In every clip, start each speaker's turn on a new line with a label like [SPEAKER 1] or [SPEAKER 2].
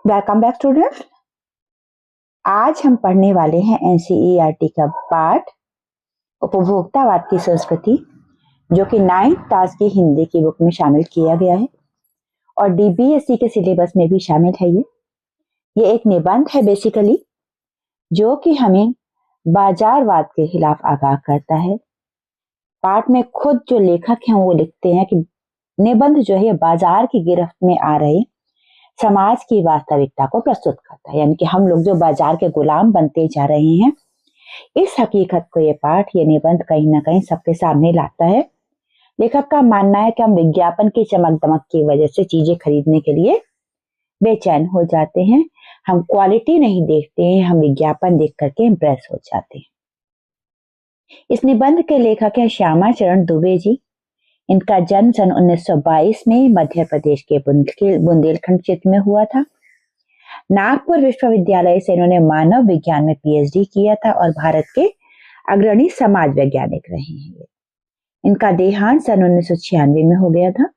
[SPEAKER 1] Welcome back students. आज हम पढ़ने वाले हैं एनसीईआरटी का पाठ उपभोक्तावाद की संस्कृति, जो कि 9th क्लास की हिंदी की बुक में शामिल किया गया है और डीबीएससी के सिलेबस में भी शामिल है। ये एक निबंध है बेसिकली, जो कि हमें बाजारवाद के खिलाफ आगाह करता है। पाठ में खुद जो लेखक हैं वो लिखते हैं कि निबंध जो है बाजार की गिरफ्त में आ रहे समाज की वास्तविकता को प्रस्तुत करता है, यानी कि हम लोग जो बाजार के गुलाम बनते जा रहे हैं, इस हकीकत को ये पाठ, ये निबंध कहीं ना कहीं सबके सामने लाता है। लेखक का मानना है कि हम विज्ञापन की चमक दमक की वजह से चीजें खरीदने के लिए बेचैन हो जाते हैं। हम क्वालिटी नहीं देखते हैं, हम विज्ञापन देख करके इंप्रेस हो जाते हैं। इस निबंध के लेखक हैं श्यामा चरण दुबे जी। इनका जन्म सन 1922 में मध्य प्रदेश के बुंदेलखंड क्षेत्र में हुआ था। नागपुर विश्वविद्यालय से इन्होंने मानव विज्ञान में पीएचडी किया था और भारत के अग्रणी समाज वैज्ञानिक रहे हैं। इनका देहांत सन 1996 में हो गया था।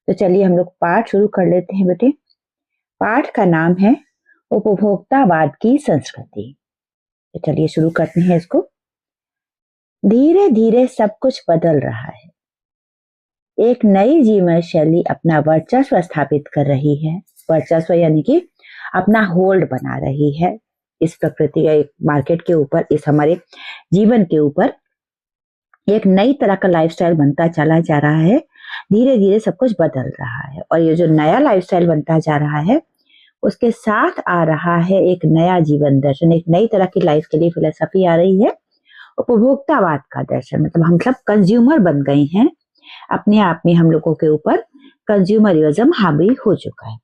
[SPEAKER 1] तो चलिए हम लोग पाठ शुरू कर लेते हैं बेटे। पाठ का नाम है उपभोक्तावाद की संस्कृति। तो चलिए शुरू करते हैं इसको। धीरे धीरे सब कुछ बदल रहा है। एक नई जीवन शैली अपना वर्चस्व स्थापित कर रही है। वर्चस्व यानी कि अपना होल्ड बना रही है इस प्रकृति या मार्केट के ऊपर, इस हमारे जीवन के ऊपर। एक नई तरह का लाइफस्टाइल बनता चला जा रहा है। धीरे धीरे सब कुछ बदल रहा है और ये जो नया लाइफस्टाइल बनता जा रहा है, उसके साथ आ रहा है एक नया जीवन दर्शन, एक नई तरह की लाइफ के लिए फिलोसफी आ रही है, उपभोक्तावाद का दर्शन। मतलब हम सब कंज्यूमर बन गए हैं, अपने आप में हम लोगों के ऊपर कंज्यूमरिज्म हावी हो चुका है।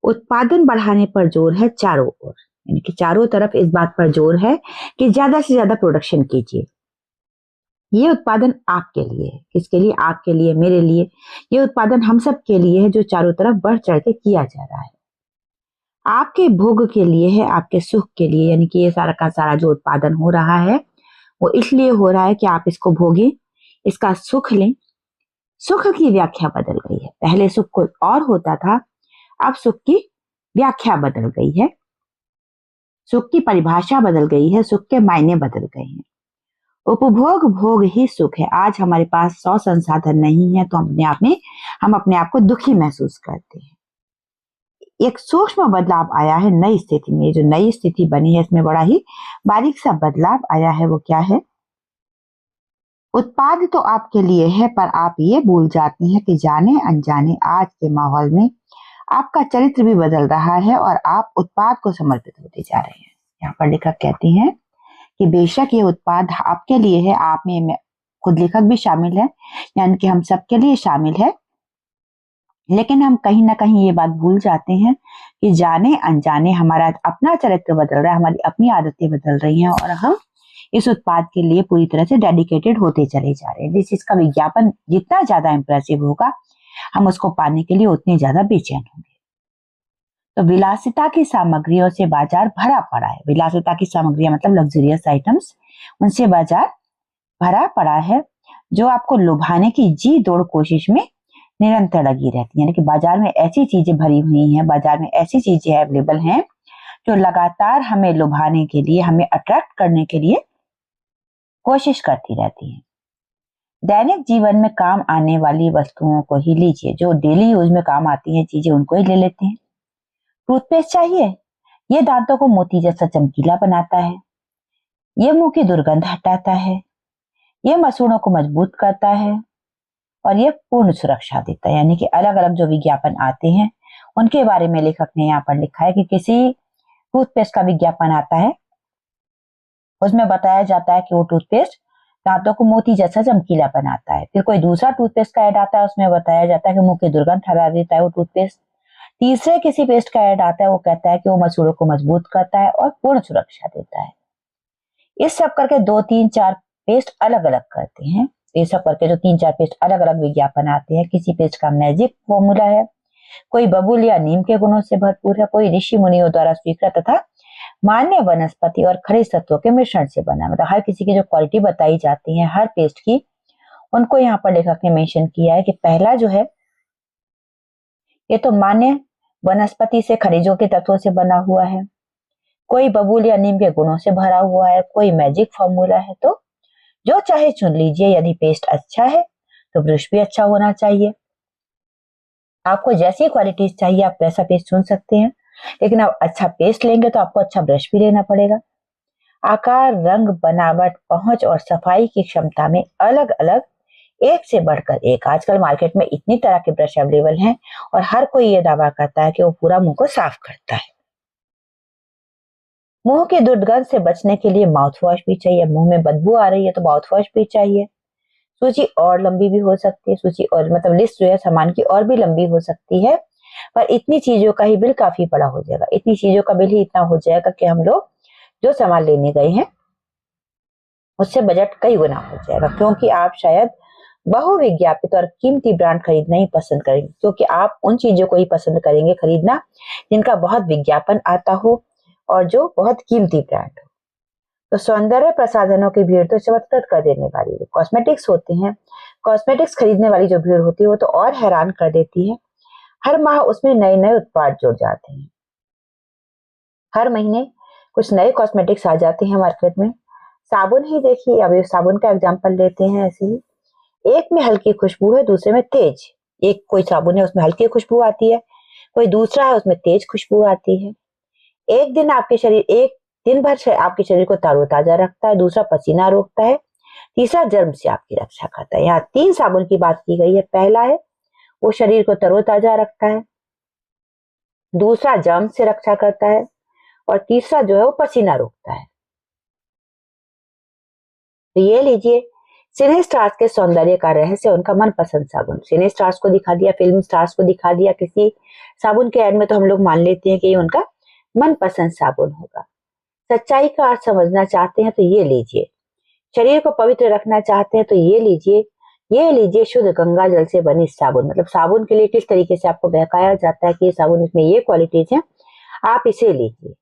[SPEAKER 1] उत्पादन बढ़ाने पर जोर है चारों ओर, यानी कि चारों तरफ इस बात पर जोर है कि ज्यादा से ज्यादा प्रोडक्शन कीजिए। ये उत्पादन आपके लिए है। किसके लिए? आपके लिए, मेरे लिए। ये उत्पादन हम सब के लिए है, जो चारों तरफ बढ़ चढ़ के किया जा रहा है। आपके भोग के लिए है, आपके सुख के लिए। यानी कि ये सारा का सारा जो उत्पादन हो रहा है वो इसलिए हो रहा है कि आप इसको भोगें, इसका सुख लें। सुख की व्याख्या बदल गई है। पहले सुख कोई और होता था, अब सुख की व्याख्या बदल गई है, सुख की परिभाषा बदल गई है, सुख के मायने बदल गए हैं। उपभोग भोग ही सुख है। आज हमारे पास 100 संसाधन नहीं है तो हम अपने आप को दुखी महसूस करते हैं। एक सूक्ष्म बदलाव आया है नई स्थिति में। जो नई स्थिति बनी है इसमें बड़ा ही बारीक सा बदलाव आया है। वो क्या है? उत्पाद तो आपके लिए है, पर आप ये भूल जाते हैं कि जाने अनजाने आज के माहौल में आपका चरित्र भी बदल रहा है और आप उत्पाद को समर्पित होते जा रहे हैं। यहाँ पर लेखक कहती हैं कि बेशक ये उत्पाद आपके लिए है, आप में खुद लेखक भी शामिल है, यानी कि हम सबके लिए शामिल है, लेकिन हम कहीं ना कहीं ये बात भूल जाते हैं कि जाने अनजाने हमारा अपना चरित्र बदल रहा है, हमारी अपनी आदतें बदल रही हैं और हम इस उत्पाद के लिए पूरी तरह से डेडिकेटेड होते चले जा रहे हैं। जिस चीज का विज्ञापन जितना ज्यादा इंप्रेसिव होगा, हम उसको पाने के लिए उतने ज्यादा बेचैन होंगे। तो विलासिता की सामग्रियों से बाजार भरा पड़ा है। विलासिता की सामग्रियां मतलब लग्जरियस आइटम्स, उनसे बाजार भरा पड़ा है, जो आपको लुभाने की जी तोड़ कोशिश में निरंतर लगी रहती है। यानी कि बाजार में ऐसी चीजें भरी हुई हैं, बाजार में ऐसी चीजें अवेलेबल हैं जो लगातार हमें लुभाने के लिए, हमें अट्रैक्ट करने के लिए कोशिश करती रहती है। दैनिक जीवन में काम आने वाली वस्तुओं को ही लीजिए। जो डेली यूज में काम आती है चीजें, उनको ही ले लेते हैं। टूथपेस्ट चाहिए, ये दांतों को मोती जैसा चमकीला बनाता है, ये मुंह की दुर्गंध हटाता है, ये मसूड़ों को मजबूत करता है और ये पूर्ण सुरक्षा देता है। यानी कि अलग अलग जो विज्ञापन आते हैं उनके बारे में लेखक ने यहाँ पर लिखा है कि किसी टूथपेस्ट का विज्ञापन आता है, उसमें बताया जाता है कि वो टूथपेस्ट दांतों को मोती जैसा चमकीला बनाता है। फिर कोई दूसरा टूथपेस्ट का ऐड आता है, उसमें बताया जाता है कि मुंह की दुर्गंध हटा देता है वो टूथपेस्ट। तीसरे किसी पेस्ट का ऐड आता है, वो कहता है कि वो मसूड़ों को मजबूत करता है और पूर्ण सुरक्षा देता है। इस सब करके 2-3-4 पेस्ट अलग अलग करते हैं। ये सब करके जो 3-4 पेस्ट अलग अलग विज्ञापन आते हैं, किसी पेस्ट का मैजिक फॉर्मूला है, कोई बबूल या नीम के गुणों से भरपूर है, कोई ऋषि मुनियों द्वारा स्वीकृत तथा मान्य वनस्पति और खनिज तत्वों के मिश्रण से बना। मतलब हर किसी की जो क्वालिटी बताई जाती है हर पेस्ट की, उनको यहाँ पर लेखक ने मेंशन किया है कि पहला जो है ये तो मान्य वनस्पति से खनिजों के तत्वों से बना हुआ है, कोई बबूल या नीम के गुणों से भरा हुआ है, कोई मैजिक फॉर्मूला है। तो जो चाहे चुन लीजिए। यदि पेस्ट अच्छा है तो ब्रश भी अच्छा होना चाहिए। आपको जैसी क्वालिटीज चाहिए आप वैसा पेस्ट चुन सकते हैं, लेकिन आप अच्छा पेस्ट लेंगे तो आपको अच्छा ब्रश भी लेना पड़ेगा। आकार, रंग, बनावट, पहुंच और सफाई की क्षमता में अलग अलग एक से बढ़कर एक आजकल मार्केट में इतनी तरह के ब्रश अवेलेबल हैं और हर कोई ये दावा करता है कि वो पूरा मुंह को साफ करता है। मुंह की दुर्गंध से बचने के लिए माउथ वॉश भी चाहिए। मुंह में बदबू आ रही है तो माउथ वॉश भी चाहिए। सूची और लंबी भी हो सकती है, सूची और मतलब लिस्ट जो है सामान की और भी लंबी हो सकती है, पर इतनी चीजों का ही बिल काफी बड़ा हो जाएगा। इतनी चीजों का बिल ही इतना हो जाएगा कि हम लोग जो सामान लेने गए हैं उससे बजट कई गुना हो जाएगा, क्योंकि आप शायद बहुविज्ञापित और कीमती ब्रांड खरीदना ही पसंद करेंगे, क्योंकि आप उन चीजों को ही पसंद करेंगे खरीदना जिनका बहुत विज्ञापन आता हो और जो बहुत कीमती ब्रांड हो। तो सौंदर्य प्रसाधनों की भीड़ तो चमत्कृत कर देने वाली। कॉस्मेटिक्स होते हैं, कॉस्मेटिक्स खरीदने वाली जो भीड़ होती है वो तो और हैरान कर देती है। हर माह उसमें नए नए उत्पाद जुड़ जाते हैं। हर महीने कुछ नए कॉस्मेटिक्स आ जाते हैं मार्केट में। साबुन ही देखिए, अभी साबुन का एग्जांपल लेते हैं। ऐसे ही एक में हल्की खुशबू है, दूसरे में तेज। एक कोई साबुन है उसमें हल्की खुशबू आती है, कोई दूसरा है उसमें तेज खुशबू आती है। एक दिन भर आपके शरीर को तरोताजा रखता है, दूसरा पसीना रोकता है, तीसरा जर्म से आपकी रक्षा करता है। यहाँ 3 साबुन की बात की गई है। पहला है वो शरीर को तरोताजा रखता है, दूसरा जर्म से रक्षा करता है और तीसरा जो है वो पसीना रोकता है। तो ये लीजिए, सिने स्टार्स के सौंदर्य का रहस्य उनका मनपसंद साबुन। सिने स्टार्स को दिखा दिया, फिल्म स्टार्स को दिखा दिया किसी साबुन के ऐड में, तो हम लोग मान लेते हैं कि ये उनका मनपसंद साबुन होगा। सच्चाई का अर्थ समझना चाहते हैं तो ये लीजिए। शरीर को पवित्र रखना चाहते हैं तो ये लीजिए शुद्ध गंगा जल से बनी साबुन। मतलब साबुन के लिए किस तरीके से आपको बहकाया जाता है कि ये साबुन इसमें ये क्वालिटीज है, आप इसे लीजिए।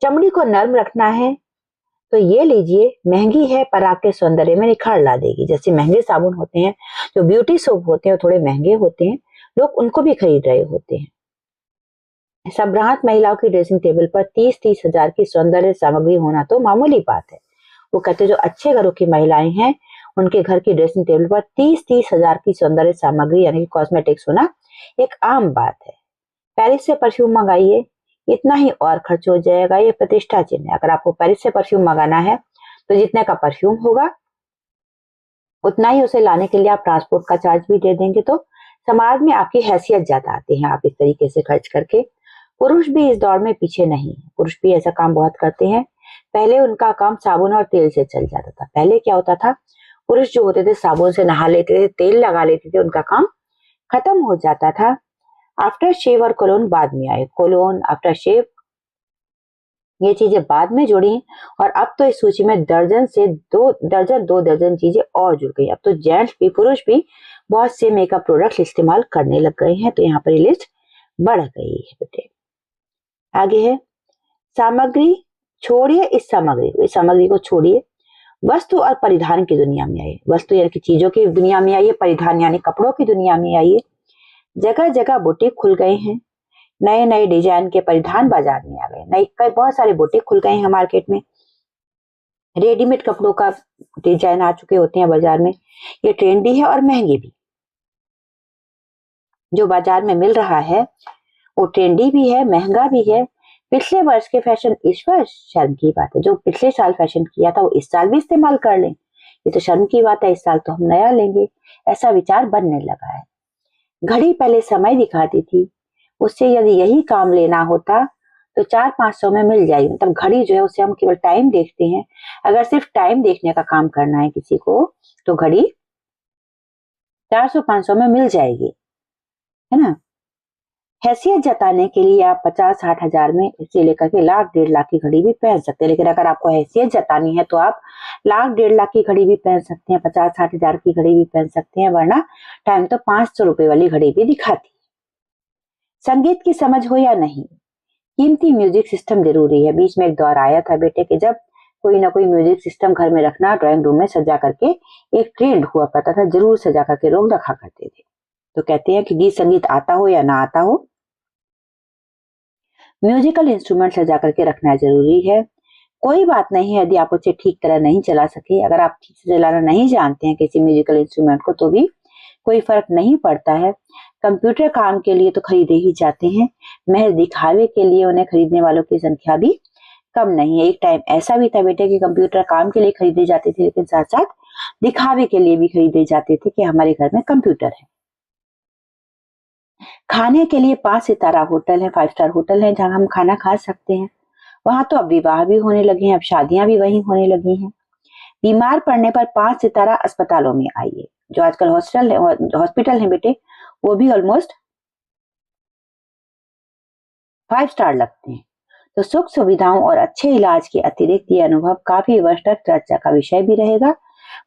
[SPEAKER 1] चमड़ी को नर्म रखना है तो ये लीजिए, महंगी है पर आपके सौंदर्य में निखार ला देगी। जैसे महंगे साबुन होते हैं, जो ब्यूटी सोप होते हैं थोड़े महंगे होते हैं, लोग उनको भी खरीद रहे होते हैं। संभ्रांत महिलाओं की ड्रेसिंग टेबल पर 30-30 हजार की सौंदर्य सामग्री होना तो मामूली बात है। वो कहते हैं जो अच्छे घरों की महिलाएं हैं उनके घर की ड्रेसिंग टेबल पर 30-30 हजार की सौंदर्य सामग्री यानी कि कॉस्मेटिक्स होना एक आम बात है। पेरिस से परफ्यूम मंगाइए, इतना ही और खर्च हो जाएगा। ये प्रतिष्ठा चिन्ह है। अगर आपको पेरिस से परफ्यूम मंगाना है तो जितने का परफ्यूम होगा उतना ही उसे लाने के लिए आप ट्रांसपोर्ट का चार्ज भी दे देंगे। तो समाज में आपकी हैसियत जताते हैं आप इस तरीके से खर्च करके। पुरुष भी इस दौड़ में पीछे नहीं है, पुरुष भी ऐसा काम बहुत करते हैं। पहले उनका काम साबुन और तेल से चल जाता था। पहले क्या होता था, पुरुष जो होते थे साबुन से नहा लेते थे, तेल लगा लेते थे, उनका काम खत्म हो जाता था। आफ्टर शेव और कोलोन बाद में आए। कोलोन, आफ्टर शेव, ये चीजें बाद में जुड़ी और अब तो इस सूची में दो दर्जन चीजें और जुड़ गई। अब तो जेंट्स भी पुरुष भी बहुत से मेकअप प्रोडक्ट इस्तेमाल करने लग गए हैं। तो यहाँ पर ये लिस्ट बढ़ गई है बेटे। आगे है सामग्री। छोड़िए इस सामग्री को छोड़िए। वस्तु और परिधान की दुनिया में आइए। वस्तु यानी कि चीजों की दुनिया में आइए, परिधान यानी कपड़ों की दुनिया में आइए। जगह जगह बुटीक खुल गए हैं, नए नए डिजाइन के परिधान बाजार में आ गए। नए बहुत सारे बुटीक खुल गए हैं मार्केट में। रेडीमेड कपड़ों का डिजाइन आ चुके होते हैं बाजार में। ये ट्रेंडी है और महंगे भी। जो बाजार में मिल रहा है वो ट्रेंडी भी है, महंगा भी है। पिछले वर्ष के फैशन इस वर्ष, शर्म की बात है। जो पिछले साल फैशन किया था वो इस साल भी इस्तेमाल कर लें, ये तो शर्म की बात है। इस साल तो हम नया लेंगे, ऐसा विचार बनने लगा है। घड़ी पहले समय दिखाती थी, उससे यदि यही काम लेना होता तो 400-500 में मिल जाएगी। मतलब घड़ी जो है उससे हम केवल टाइम देखते हैं। अगर सिर्फ टाइम देखने का काम करना है किसी को तो घड़ी 400-500 में मिल जाएगी, है ना। हैसियत जताने के लिए आप 50-60 हजार में से लेकर के लाख 1.5 लाख की घड़ी भी पहन सकते हैं। लेकिन अगर आपको हैसियत जतानी है तो आप लाख 1.5 लाख की घड़ी भी पहन सकते हैं, 50-60 हजार की घड़ी भी पहन सकते हैं, वरना टाइम तो 500 रुपए वाली घड़ी भी दिखाती है। संगीत की समझ हो या नहीं, कीमती म्यूजिक सिस्टम जरूरी है। बीच में एक दौर आया था बेटे कि जब कोई ना कोई म्यूजिक सिस्टम घर में रखना, ड्राइंग रूम में सजा करके एक ट्रेंड हुआ करता था, जरूर सजा करके लोग रखा करते थे। तो कहते हैं कि गीत संगीत आता हो या ना आता हो, म्यूजिकल इंस्ट्रूमेंट सजा करके रखना जरूरी है। कोई बात नहीं है यदि आप उसे ठीक तरह नहीं चला सके, अगर आप ठीक से चलाना नहीं जानते हैं किसी म्यूजिकल इंस्ट्रूमेंट को तो भी कोई फर्क नहीं पड़ता है। कंप्यूटर काम के लिए तो खरीदे ही जाते हैं, महज दिखावे के लिए उन्हें खरीदने वालों की संख्या भी कम नहीं है। एक टाइम ऐसा भी था बेटे कि कंप्यूटर काम के लिए खरीदे जाते थे, लेकिन साथ साथ दिखावे के लिए भी खरीदे जाते थे कि हमारे घर में कंप्यूटर है। खाने के लिए 5 सितारा होटल है, 5 स्टार होटल है जहां हम खाना खा सकते हैं। वहां तो अब विवाह भी होने लगे हैं, अब शादियां भी वहीं होने लगी हैं। बीमार पड़ने पर 5 सितारा अस्पतालों में आइए, जो आजकल हॉस्पिटल है बेटे, वो भी ऑलमोस्ट 5 स्टार लगते हैं। तो सुख सुविधाओं और अच्छे इलाज के अतिरिक्त ये अनुभव काफी वर्ष तक चर्चा का विषय भी रहेगा।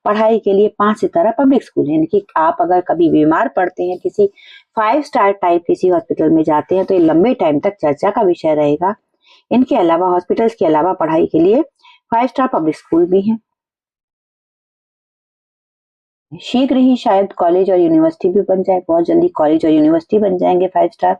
[SPEAKER 1] पढ़ाई के लिए 5 सितारा पब्लिक स्कूल है, यानी कि आप अगर कभी बीमार पड़ते हैं, किसी 5 स्टार टाइप किसी हॉस्पिटल में जाते हैं, तो ये लंबे टाइम तक चर्चा का विषय रहेगा। इनके अलावा हॉस्पिटल्स के अलावा पढ़ाई के लिए 5 स्टार पब्लिक स्कूल भी हैं। शीघ्र ही शायद कॉलेज और यूनिवर्सिटी भी बन जाए, बहुत जल्दी कॉलेज और यूनिवर्सिटी बन जाएंगे 5 स्टार।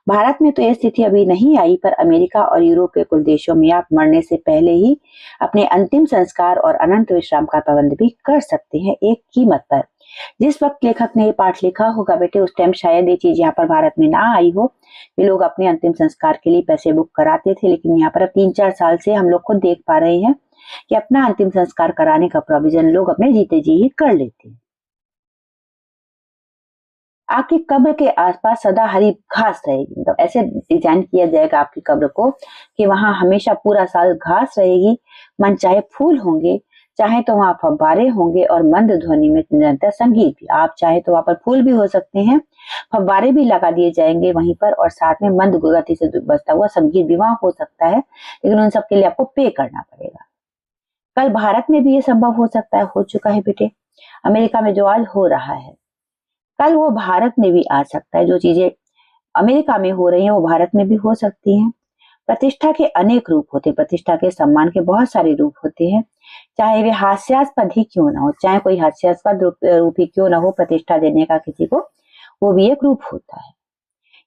[SPEAKER 1] भारत में तो यह स्थिति अभी नहीं आई, पर अमेरिका और यूरोप के कुछ देशों में आप मरने से पहले ही अपने अंतिम संस्कार और अनंत विश्राम का प्रबंध भी कर सकते हैं एक कीमत पर। जिस वक्त लेखक ने ये पाठ लिखा होगा बेटे, उस टाइम शायद ये चीज यहाँ पर भारत में ना आई हो कि लोग अपने अंतिम संस्कार के लिए पैसे बुक कराते थे, लेकिन यहाँ पर अब 3-4 साल से हम लोग को देख पा रहे हैं कि अपना अंतिम संस्कार कराने का प्रोविजन लोग अपने जीते जी ही कर लेते हैं। आपकी कब्र के आसपास सदा हरी घास रहेगी, मतलब ऐसे डिजाइन किया जाएगा आपकी कब्र को कि वहां हमेशा पूरा साल घास रहेगी, मन चाहे फूल होंगे, चाहे तो वहां फव्वारे होंगे और मंद ध्वनि में निरंतर संगीत भी। आप चाहे तो वहां पर फूल भी हो सकते हैं, फव्वारे भी लगा दिए जाएंगे वहीं पर, और साथ में मंद गति से बजता हुआ संगीत भी वहां हो सकता है, लेकिन उन सब के लिए आपको पे करना पड़ेगा। कल भारत में भी ये संभव हो सकता है, हो चुका है बेटे, अमेरिका में जो आज हो रहा है, कल वो भारत में भी आ सकता है। जो चीजें अमेरिका में हो रही हैं वो भारत में भी हो सकती हैं। प्रतिष्ठा के अनेक रूप होते हैं, प्रतिष्ठा के सम्मान के बहुत सारे रूप होते हैं, चाहे वे हास्यास्पद ही क्यों ना हो, चाहे कोई हास्यास्पद रूप ही क्यों ना हो, प्रतिष्ठा देने का किसी को, वो भी एक रूप होता है।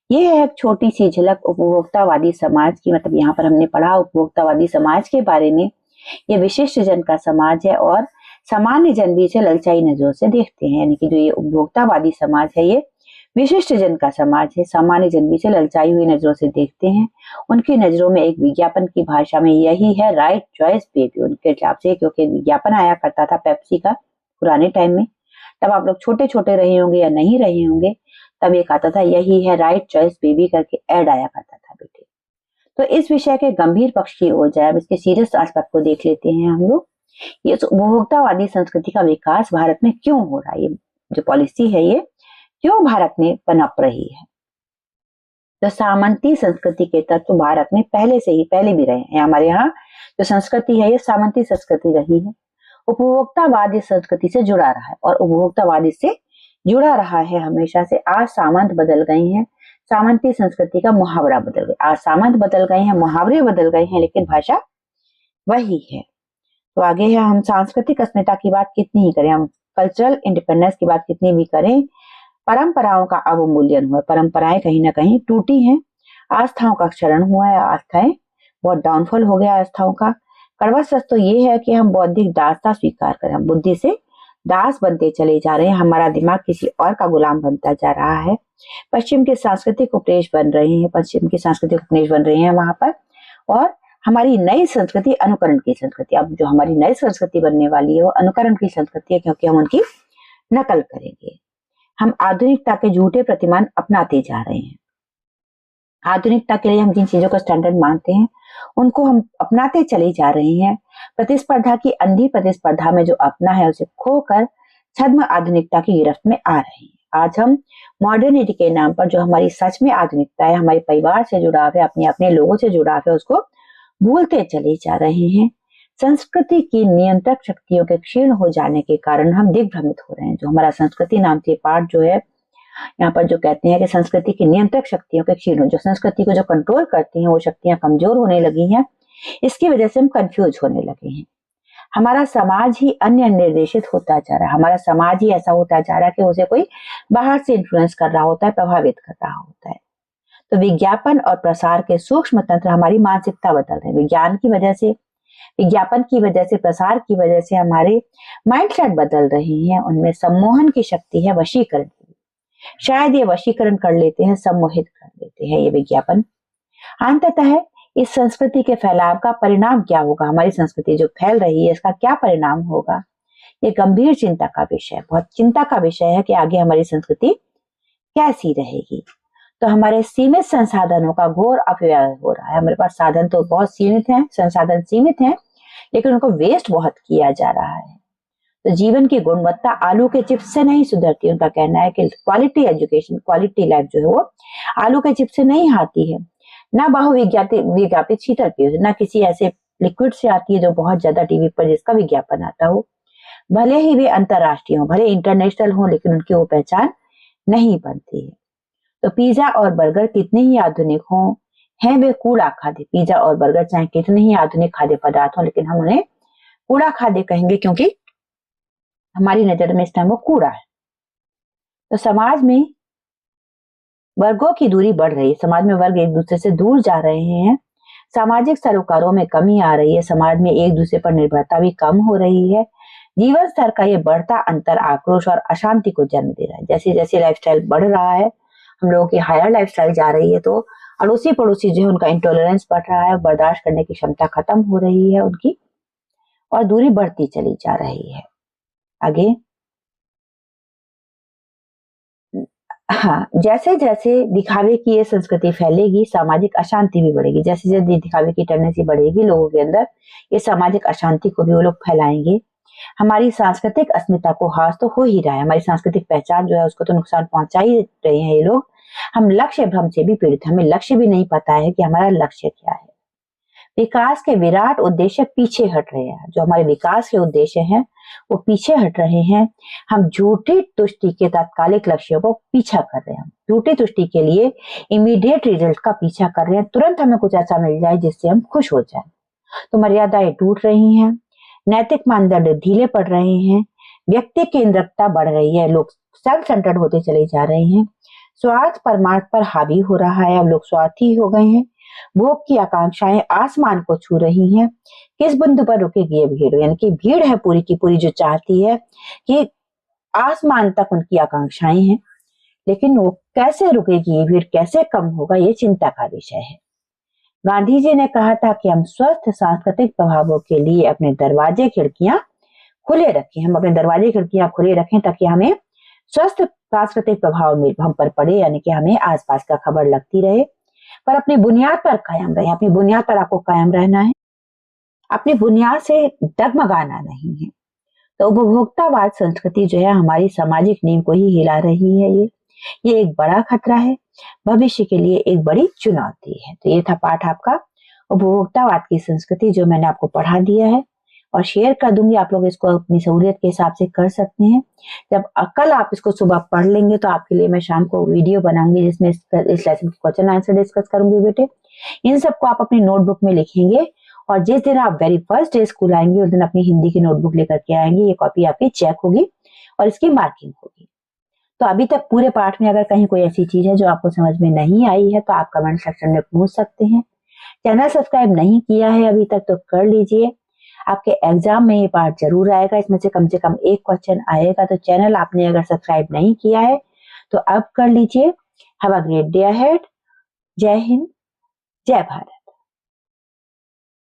[SPEAKER 1] ये है एक छोटी सी झलक उपभोक्तावादी समाज की, मतलब यहाँ पर हमने पढ़ा उपभोक्तावादी समाज के बारे में। ये विशिष्ट जन का समाज है और सामान्य जन भी इसे ललचाई नजरों से देखते हैं, यानी कि जो ये उपभोक्तावादी समाज है ये विशिष्ट जन का समाज है, सामान्य जन भी इसे ललचाई हुई नजरों से देखते हैं। उनकी नजरों में एक विज्ञापन की भाषा में यही है राइट चॉइस बेबी, उनके हिसाब से, क्योंकि विज्ञापन आया करता था पेप्सी का पुराने टाइम में, तब आप लोग छोटे छोटे रहे होंगे या नहीं रहे होंगे, तब एक आता था यही है राइट चॉइस बेबी करके ऐड आया करता था बेटे। तो इस विषय के गंभीर पक्ष की ओर जाए, अब इसके सीरियस एस्पेक्ट को देख लेते हैं हम लोग। ये उपभोक्तावादी संस्कृति का विकास भारत में क्यों हो रहा है, ये जो पॉलिसी है ये क्यों भारत में पनप रही है। तो सामंती संस्कृति के तत्व भारत में पहले भी रहे हैं। हमारे यहाँ जो संस्कृति है ये सामंती संस्कृति रही है। उपभोक्तावाद इस संस्कृति से जुड़ा रहा है और उपभोक्तावाद इससे जुड़ा रहा है हमेशा से। आज सामंत बदल गए हैं, सामंती संस्कृति का मुहावरा बदल गया, आज सामंत बदल गए हैं, मुहावरे बदल गए हैं, लेकिन भाषा वही है। तो आगे है, हम सांस्कृतिक अस्मिता की बात कितनी ही करें, हम कल्चरल इंडिपेंडेंस की बात कितनी भी करें, परंपराओं का अवमूल्यन हुआ, परंपराएं कहीं ना कहीं टूटी हैं, आस्थाओं का क्षरण हुआ है, आस्थाएं बहुत डाउनफॉल हो गया आस्थाओं का। कड़वा सच तो ये है कि हम बौद्धिक दासता स्वीकार करें, हम बुद्धि से दास बनते चले जा रहे हैं, हमारा दिमाग किसी और का गुलाम बनता जा रहा है। पश्चिम के सांस्कृतिक उपदेश बन रहे हैं, पश्चिम के सांस्कृतिक उपदेश बन रहे हैं वहां पर, और हमारी नई संस्कृति अनुकरण की संस्कृति। अब जो हमारी नई संस्कृति बनने वाली है वो अनुकरण की संस्कृति है, क्योंकि हम उनकी नकल करेंगे। हम आधुनिकता के झूठे प्रतिमान अपनाते जा रहे हैं। आधुनिकता के लिए हम जिन चीजों को स्टैंडर्ड मानते हैं उनको हम अपनाते चले जा रहे हैं। प्रतिस्पर्धा की अंधी प्रतिस्पर्धा में जो अपना है उसे खोकर छद्म आधुनिकता की गिरफ्त में आ रहे हैं। आज हम मॉडर्निटी के नाम पर जो हमारी सच में आधुनिकता है, हमारे परिवार से जुड़ाव है, अपने अपने लोगों से जुड़ाव है, उसको भूलते चले जा रहे हैं। संस्कृति की नियंत्रक शक्तियों के क्षीण हो जाने के कारण हम दिग्भ्रमित हो रहे हैं। जो हमारा संस्कृति नाम से पाठ जो है यहाँ पर जो कहते हैं कि संस्कृति की नियंत्रक शक्तियों के क्षीण, जो संस्कृति को जो कंट्रोल करती हैं वो शक्तियां कमजोर होने लगी हैं, इसकी वजह से हम कंफ्यूज होने लगे हैं। हमारा समाज ही अन्य निर्देशित होता जा रहा है, हमारा समाज ही ऐसा होता जा रहा है कि उसे कोई बाहर से इन्फ्लुएंस कर रहा होता है, प्रभावित कर रहा होता है। तो विज्ञापन और प्रसार के सूक्ष्म तंत्र हमारी मानसिकता बदल रहे हैं। विज्ञान की वजह से, विज्ञापन की वजह से, प्रसार की वजह से हमारे माइंडसेट बदल रहे हैं। उनमें सम्मोहन की शक्ति है, वशीकरण की। शायद ये वशीकरण कर लेते हैं, सम्मोहित कर लेते हैं ये विज्ञापन। अंततः इस संस्कृति के फैलाव का परिणाम क्या होगा, हमारी संस्कृति जो फैल रही है इसका क्या परिणाम होगा, ये गंभीर चिंता का विषय, बहुत चिंता का विषय है कि आगे हमारी संस्कृति कैसी रहेगी। तो हमारे सीमित संसाधनों का घोर अपव्यय हो रहा है। हमारे पास साधन तो बहुत सीमित हैं, संसाधन सीमित हैं, लेकिन उनको वेस्ट बहुत किया जा रहा है। तो जीवन की गुणवत्ता आलू के चिप्स से नहीं सुधरती। उनका कहना है कि क्वालिटी एजुकेशन, क्वालिटी लाइफ जो है वो आलू के चिप्स से नहीं आती है, ना बहुविज्ञापित शीतल पेय, ना किसी ऐसे लिक्विड से आती है जो बहुत ज्यादा टीवी पर जिसका विज्ञापन आता हो। भले ही वे अंतरराष्ट्रीय हो, भले इंटरनेशनल हो, लेकिन उनकी वो पहचान नहीं बनती है। तो पिज्जा और बर्गर कितने ही आधुनिक हों, हैं वे कूड़ा खाद्य। पिज्जा और बर्गर चाहे कितने ही आधुनिक खाद्य पदार्थ हों, लेकिन हम उन्हें कूड़ा खाद्य कहेंगे, क्योंकि हमारी नजर में इस टाइम वो कूड़ा है। तो समाज में वर्गों की दूरी बढ़ रही है, समाज में वर्ग एक दूसरे से दूर जा रहे हैं, सामाजिक सरोकारों में कमी आ रही है, समाज में एक दूसरे पर निर्भरता भी कम हो रही है। जीवन स्तर का ये बढ़ता अंतर आक्रोश और अशांति को जन्म दे रहा है। जैसे जैसे लाइफस्टाइल बढ़ रहा है, हम लोगों की हायर लाइफस्टाइल जा रही है, तो अड़ोसी पड़ोसी जो है उनका इंटॉलरेंस बढ़ रहा है, बर्दाश्त करने की क्षमता खत्म हो रही है उनकी, और दूरी बढ़ती चली जा रही है। आगे, हाँ, जैसे जैसे दिखावे की ये संस्कृति फैलेगी, सामाजिक अशांति भी बढ़ेगी। जैसे जैसे दिखावे की टेंडेंसी बढ़ेगी लोगों के अंदर, ये सामाजिक अशांति को भी वो लोग फैलाएंगे। हमारी सांस्कृतिक अस्मिता को हास तो हो ही रहा है, हमारी सांस्कृतिक पहचान जो है उसको तो नुकसान पहुंचा ही रहे हैं ये लोग। हम लक्ष्य भ्रम से भी पीड़ित, हमें लक्ष्य भी नहीं पता है कि हमारा लक्ष्य क्या है। विकास के विराट उद्देश्य पीछे हट रहे हैं, जो हमारे विकास के उद्देश्य हैं वो पीछे हट रहे हैं। हम झूठी तुष्टि के तात्कालिक लक्ष्यों को पीछा कर रहे हैं, झूठी तुष्टि के लिए इमीडिएट रिजल्ट का पीछा कर रहे हैं। तुरंत हमें कुछ ऐसा मिल जाए जिससे हम खुश हो जाए। तो मर्यादाएं टूट रही हैं, नैतिक मानदंड ढीले पड़ रहे हैं, व्यक्ति केंद्रिकता बढ़ रही है, लोग सेल्फ सेंटर्ड होते चले जा रहे हैं, स्वार्थ परमार्थ पर हावी हो रहा है, अब लोग स्वार्थी हो गए हैं, भोग की आकांक्षाएं आसमान को छू रही हैं। किस बिंदु पर रुकेगी ये भीड़, यानी कि भीड़ है पूरी की पूरी जो चाहती है कि आसमान तक उनकी आकांक्षाएं हैं, लेकिन वो कैसे रुकेगी ये भीड़, कैसे कम होगा, ये चिंता का विषय है। गांधी जी ने कहा था कि हम स्वस्थ सांस्कृतिक प्रभावों के लिए अपने दरवाजे खिड़कियां खुले रखें, हम अपने दरवाजे खिड़कियां खुले रखें ताकि हमें स्वस्थ सांस्कृतिक प्रभाव हम पर पड़े, यानी कि हमें आसपास का खबर लगती रहे, पर अपनी बुनियाद पर कायम रहे। अपनी बुनियाद पर आपको कायम रहना है, अपनी बुनियाद से डगमगाना नहीं है। तो उपभोक्तावाद संस्कृति जो है हमारी सामाजिक नींव को ही हिला रही है। ये एक बड़ा खतरा है, भविष्य के लिए एक बड़ी चुनौती है। तो ये था पाठ आपका उपभोक्तावाद की संस्कृति, जो मैंने आपको पढ़ा दिया है और शेयर कर दूंगी। आप लोग इसको अपनी सहूलियत के हिसाब से कर सकते हैं। जब कल आप इसको सुबह पढ़ लेंगे तो आपके लिए मैं शाम को वीडियो बनाऊंगी जिसमें इस लेसन के क्वेश्चन आंसर डिस्कस करूंगी बेटे। इन सबको आप अपनी नोटबुक में लिखेंगे और जिस दिन आप वेरी फर्स्ट डे स्कूल आएंगे उस दिन अपनी हिंदी की नोटबुक लेकर के आएंगे। ये कॉपी आपकी चेक होगी और इसकी मार्किंग होगी। तो अभी तक पूरे पाठ में अगर कहीं कोई ऐसी चीज है जो आपको समझ में नहीं आई है तो आप कमेंट सेक्शन में पूछ सकते हैं। चैनल सब्सक्राइब नहीं किया है अभी तक तो कर लीजिए, आपके एग्जाम में ये पार्ट जरूर आएगा, इसमें से कम एक क्वेश्चन आएगा। तो चैनल आपने अगर सब्सक्राइब नहीं किया है तो अब कर लीजिए। Have a great day ahead. जय हिंद, जय भारत।